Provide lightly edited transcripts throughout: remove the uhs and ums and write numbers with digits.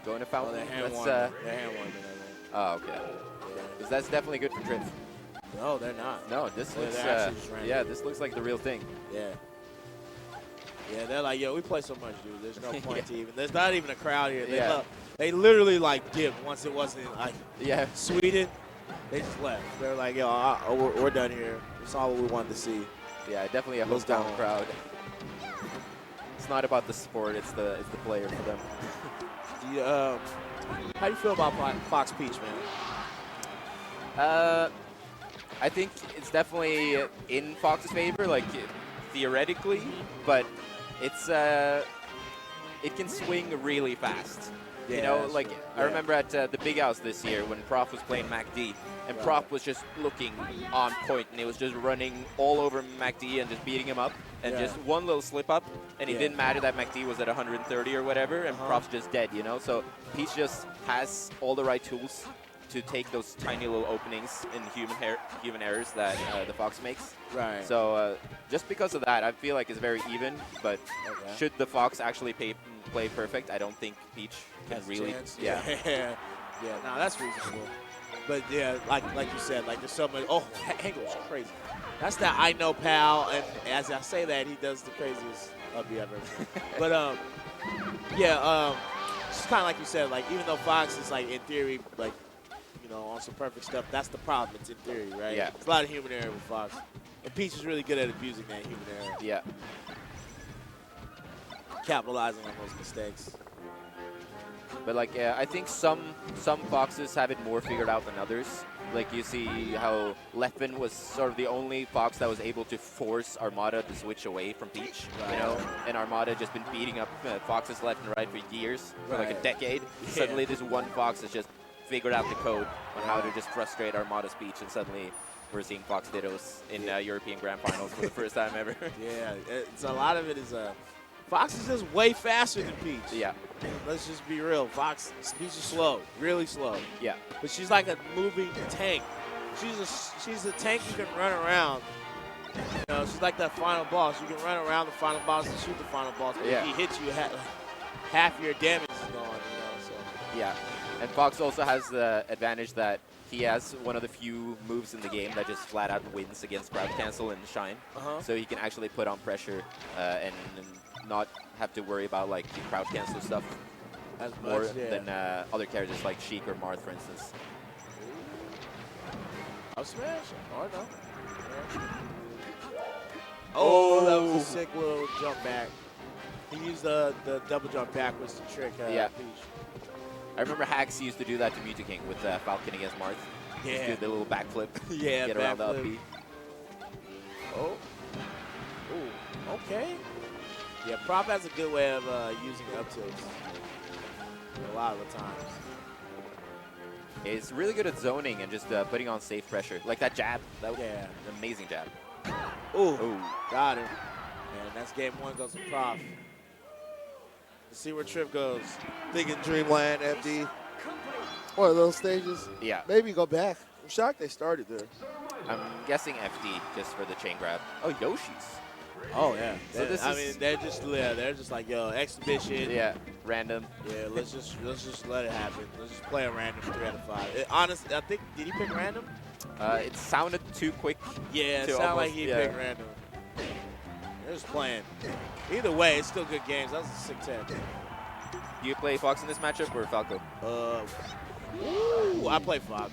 Going to Falcon. They're hand That's, warming. They're hand warming. oh, okay. Because that's definitely good for Trip. No, they're not. No, this looks. Yeah, this looks like the real thing. Yeah. Yeah, they're like, yo, we play so much, dude. There's no point to even. There's not even a crowd here. They literally like dipped once it wasn't like Sweden. They just left. They're like, yo, we're done here. That's all we wanted to see. Yeah, definitely a hometown crowd. It's not about the sport; it's the player for them. How do you feel about Fox Peach, man? I think it's definitely in Fox's favor, like theoretically, but it's it can swing really fast. Yeah, you know, like I remember at the Big House this year when Prof was playing MacD, and Prof was just looking on point, and he was just running all over MacD and just beating him up, and just one little slip up, and it didn't matter that MacD was at 130 or whatever, and Prof's just dead, you know. So Peach just has all the right tools to take those tiny little openings in human errors that the Fox makes. Right. So just because of that, I feel like it's very even. But should the Fox actually play perfect, I don't think Peach can really. Yeah. No, that's reasonable. But yeah, like you said, like there's so many. Oh, Angel's crazy. That's that I know, pal. And as I say that, he does the craziest of the ever. But it's kind of like you said. Like even though Fox is like in theory like, you know, on some perfect stuff, that's the problem. It's in theory, right? Yeah. It's a lot of human error with Fox. And Peach is really good at abusing that human error. Yeah. Capitalizing on those mistakes. But like, I think some Foxes have it more figured out than others. Like you see how Leffen was sort of the only Fox that was able to force Armada to switch away from Peach, you know, and Armada just been beating up Foxes left and right for years, for like a decade. Suddenly this one Fox has just figured out the code on how to just frustrate Armada's Peach, and suddenly we're seeing Fox Dittos in European Grand Finals for the first time ever. It's a lot of it is Fox is just way faster than Peach. Yeah. Let's just be real. Peach is slow, really slow. Yeah. But she's like a moving tank. She's a tank you can run around. You know, she's like that final boss. You can run around the final boss and shoot the final boss. But if he hits you, half your damage is gone. You know, so. Yeah. And Fox also has the advantage that he has one of the few moves in the game that just flat out wins against crowd cancel and shine. So he can actually put on pressure and not have to worry about like crowd cancel stuff as more much, than other characters like Sheik or Marth, for instance. I'll smash. Or no. Oh, that was a sick little jump back. He used the double jump backwards to trick Peach. I remember Hax used to do that to Muta King with Falcon against Marth. Just do the little backflip. Get around the up B. Oh. Ooh. Okay. Yeah, Prop has a good way of using up tilts a lot of the times. He's really good at zoning and just putting on safe pressure. Like that jab. That was an amazing jab. Ooh. Got him. And that's game one goes to Prop. Let's see where Trip goes. Thinking Dreamland, FD. One of those stages. Yeah. Maybe go back. I'm shocked they started there. I'm guessing FD just for the chain grab. Oh, Yoshi's. Oh yeah. So they're just like, yo, exhibition. Yeah. Random. Yeah. Let's just let it happen. Let's just play a random 3 out of 5. Honestly, I think did he pick random? It sounded too quick. Yeah. It sounded like he picked random. They're just playing. Either way, it's still good games. That was a sick 10. Do you play Fox in this matchup or Falco? I play Fox.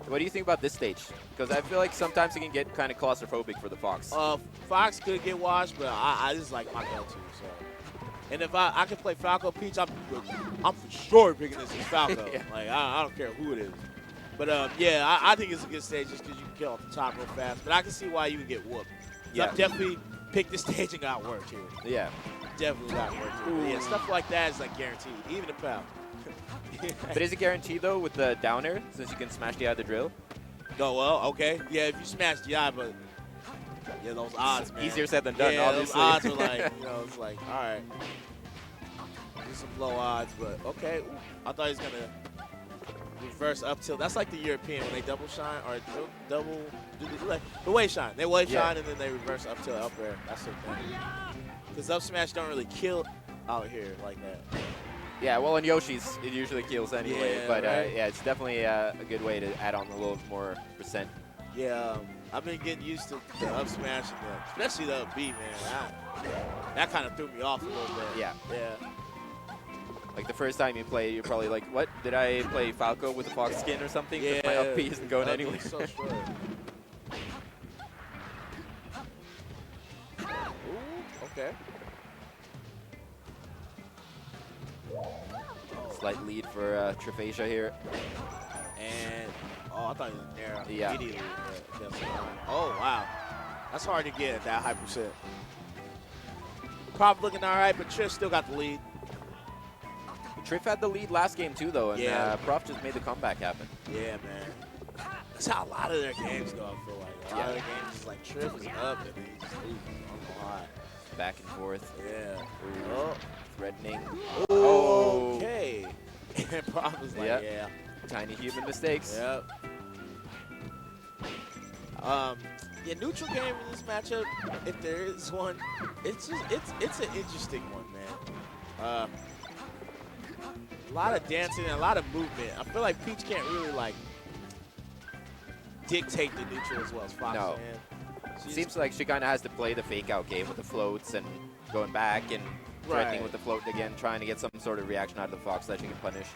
What do you think about this stage? Because I feel like sometimes it can get kind of claustrophobic for the Fox. Fox could get washed, but I just like my go-to. So, and if I could play Falco Peach, I'm for sure picking this as Falco. Like I don't care who it is. But I think it's a good stage just because you can kill off the top real fast. But I can see why you would get whooped. So I've definitely picked this stage and got worked here. Yeah. Definitely got worked here. Yeah, stuff like that is like guaranteed, even a pal. But is it guaranteed though with the down air since you can smash the eye of the drill? No, well, okay. Yeah, if you smash the eye, but those odds, man. Easier said than done, obviously. Those odds are like, it's like, all right. There's some low odds, but okay. Ooh, I thought he was going to reverse up tilt. That's like the European when they double shine or double, the wave shine. They wave shine and then they reverse up tilt up air. That's the thing. Because up smash don't really kill out here like that. Yeah, well, on Yoshi's, it usually kills anyway. Yeah, but right. yeah, it's definitely a good way to add on a little more percent. Yeah, I've been getting used to the up smash, and especially the up B, man. That kind of threw me off a little bit. Yeah. Yeah. Like the first time you play, you're probably like, what? Did I play Falco with a fox skin or something? 'Cause my up B isn't going anywhere. So short. Ooh, okay. Slight lead for Trifasia here. And, I thought he was there. Yeah. Immediately. Oh, wow. That's hard to get at that high percent. Prop looking all right, but Trish still got the lead. Trif had the lead last game too, though, and Yeah. Prof just made the comeback happen. Yeah, man. That's how a lot of their games go, I feel like. A lot of their games is like Triff is up and then he just loses. I don't know why. Back and forth. Yeah. Ooh. Threatening. Okay. And Prop was like, Yep. yeah. Tiny human mistakes. Yep. Yeah, neutral game in this matchup, if there is one, it's an interesting one, man. A lot of dancing and a lot of movement. I feel like Peach can't really like dictate the neutral as well as Fox No. can. Seems like she kind of has to play the fake out game with the floats and going back and threatening Right. with the float again, trying to get some sort of reaction out of the Fox that she can punish.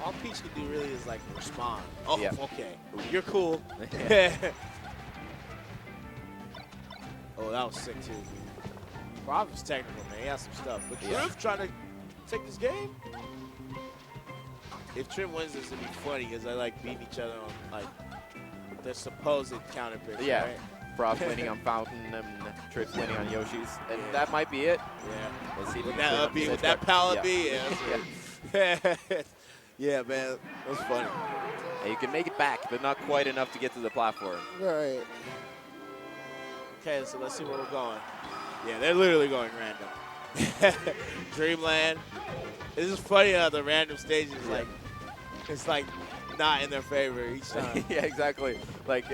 All Peach can do really is like respond. Oh, Yeah. okay. You're cool. Oh, that was sick too. Rob was technical, man. He has some stuff. But Triff trying to take this game. If Triff wins this, it'd be funny because they like beating each other on like their supposed counter picks. Yeah. Right? Prof winning on Fountain and Trif winning on Yoshi's. And that might be it. Yeah. Let's see if With we that can up B, with that pallet B. Yeah. Yeah, man. That was funny. And you can make it back, but not quite enough to get to the platform. Right. Okay, so let's see where we're going. Yeah, they're literally going random. Dreamland. This is funny how the random stages it's like not in their favor each time. Yeah, exactly. Like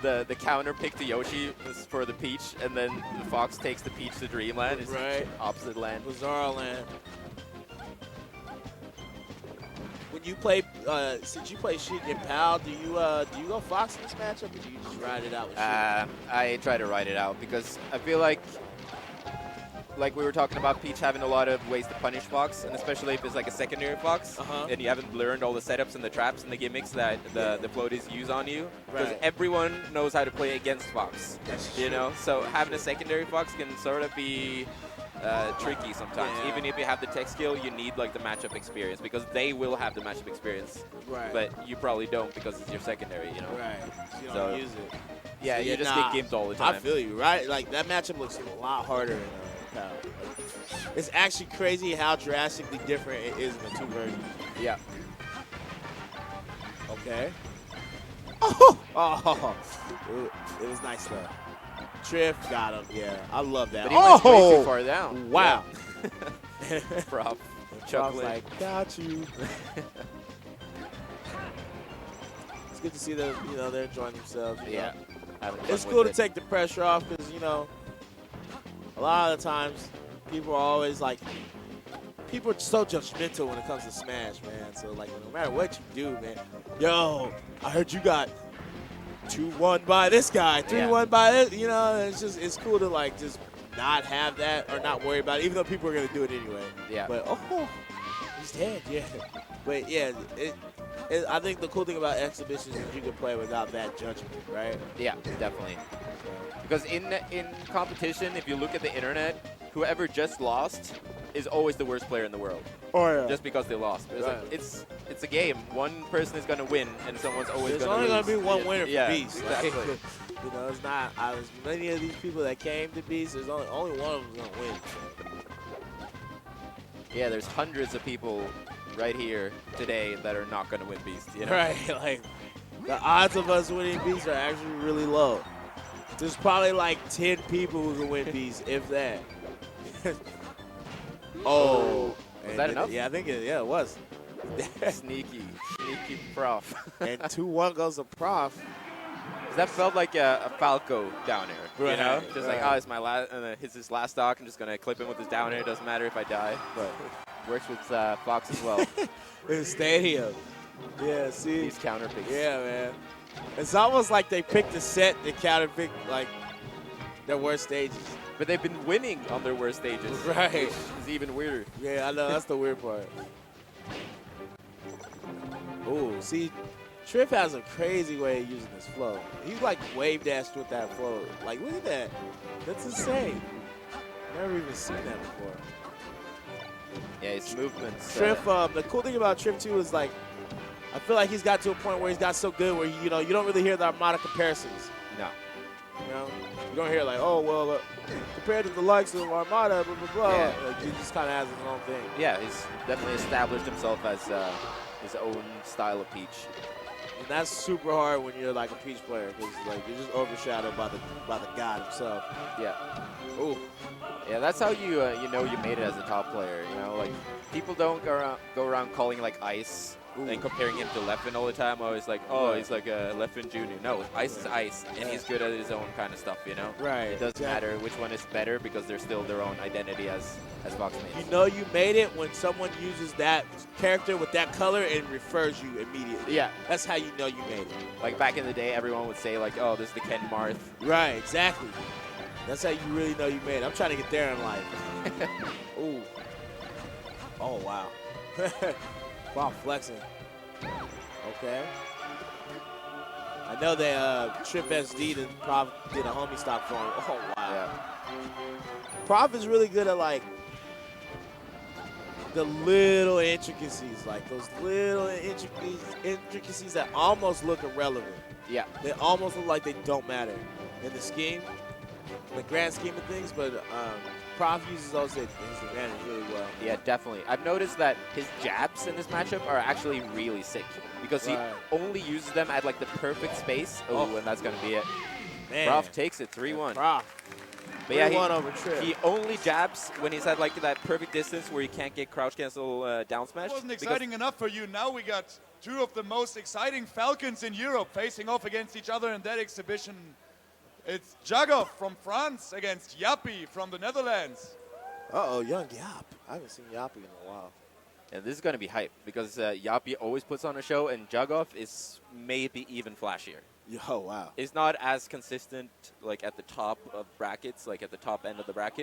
the counter pick to Yoshi is for the Peach, and then the Fox takes the Peach to Dreamland. It's Right. opposite land. Bizarre land. When you play, since you play Sheik and Pal, do you go Fox in this matchup, or do you just ride it out with Sheik? I try to ride it out because I feel like we were talking about Peach having a lot of ways to punish Fox, and especially if it's like a secondary Fox, and you haven't learned all the setups and the traps and the gimmicks that the floaties use on you. Because everyone knows how to play against Fox, you know? So having a secondary Fox can sort of be tricky sometimes. Yeah. Even if you have the tech skill, you need like the matchup experience because they will have the matchup experience. Right. But you probably don't because it's your secondary, you know? Right. So you don't So- use it. Yeah, So you just get gimped all the time. I feel you, right? Like, that matchup looks a lot harder in Pal. It's actually crazy how drastically different it is in the two versions. Yeah. Okay. Oh! It was nice, though. Triff got him, yeah. I love that. But he went way too far down. Wow. Yeah. Prop. Prof's Chuckling. like, got you. It's good to see that, they're enjoying themselves. you Yeah. know. Having fun It's with cool to it. take the pressure off because, a lot of the times people are always like, people are so judgmental when it comes to Smash, man. So, like, no matter what you do, man, yo, I heard you got 2-1 by this guy, 3-1 by this, it's cool to, like, just not have that or not worry about it, even though people are going to do it anyway. Yeah. But, he's dead, yeah. But, yeah, I think the cool thing about exhibitions is you can play without that judgment, right? Yeah, definitely. Because in competition, if you look at the internet, whoever just lost is always the worst player in the world. Oh, yeah. Just because they lost. It's, Right. like, it's a game. One person is going to win, and someone's always There's going to lose. only going to be one winner for Yeah, Beast. exactly. Like, it's not. As many of these people that came to Beast, there's only one of them going to win. Yeah, there's hundreds of people right here today that are not going to win Beast. You know? Right. Like, the odds of us winning Beast are actually really low. There's probably like 10 people who can win Beast, if that. Was And that enough? Yeah, I think it was. Sneaky Prof. And 2-1 goes to Prof. That felt like a Falco down air, Right, you know? Just like, right. it's my last, it's his last stock. I'm just going to clip him with his down air. It doesn't matter if I die. But Works with Fox as well. In Stadium. Yeah, see? These counter picks. Yeah, man. It's almost like they picked a set that counter-picked, like, their worst stages. But they've been winning on their worst stages. Right. Which is even weirder. Yeah, I know. That's the weird part. Ooh, see, Trif has a crazy way of using this flow. He, like, wave dashed with that flow. Like, look at that. That's insane. Never even seen that before. Yeah, his movements. Trif, the cool thing about Trif, too, is, like, I feel like he's got to a point where he's got so good where, you know, you don't really hear the Armada comparisons. No. You know? You don't hear, like, oh, well, compared to the likes of Armada, blah, blah, blah. Yeah. Like, he just kind of has his own thing. Yeah, he's definitely established himself as his own style of Peach. And that's super hard when you're, like, a Peach player because, like, you're just overshadowed by the god himself. Yeah. Ooh. Yeah, that's how you know you made it as a top player. You know, like people don't go around calling like Ice and comparing him to Leffen all the time. Always like, oh, he's like a Leffen Jr. No, Ice is Ice, and he's good at his own kind of stuff. You know, Right. It doesn't matter which one is better because they're still their own identity as Fox mates. You know you made it when someone uses that character with that color and refers you immediately. Yeah, That's how you know you made it. like back in the day, everyone would say like, oh, this is the Ken Marth. Right, exactly. That's how you really know you made it. I'm trying to get there in life. Ooh. Oh, wow. Wow, flexing. Okay. I know they Trip SD and Prof did a homie stock for him. Oh, wow. Yeah. Prof is really good at, like, the little intricacies, like those little intricacies that almost look irrelevant. Yeah. They almost look like they don't matter in the scheme, the grand scheme of things, but Prof uses those at his advantage really well. Yeah, definitely. I've noticed that his jabs in this matchup are actually really sick because he only uses them at like the perfect space. Oh, and that's going to be it. Man. Prof takes it 3-1. Prof. But yeah, over Trip. he only jabs when he's at like that perfect distance where he can't get crouch cancel down smash. It wasn't exciting enough for you. Now we got two of the most exciting Falcons in Europe facing off against each other in that exhibition. It's Jagov from France against Yappy from the Netherlands. Uh-oh, young Yap. I haven't seen Yappy in a while. And this is going to be hype because Yappy always puts on a show and Jagov is maybe even flashier. Oh, wow. It's not as consistent like at the top of brackets, like at the top end of the bracket.